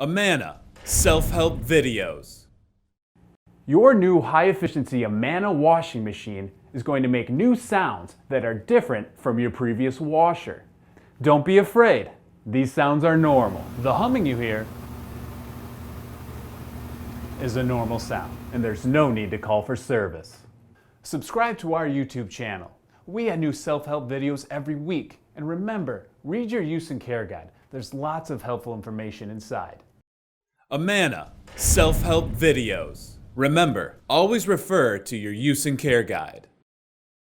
Amana self-help videos. Your new high-efficiency Amana washing machine is going to make new sounds that are different from your previous washer. Don't be afraid. These sounds are normal. The humming you hear is a normal sound, and there's no need to call for service. Subscribe to our YouTube channel. We add new self-help videos every week. And remember, read your use and care guide. There's lots of helpful information inside. Amana self-help videos. Remember, always refer to your use and care guide.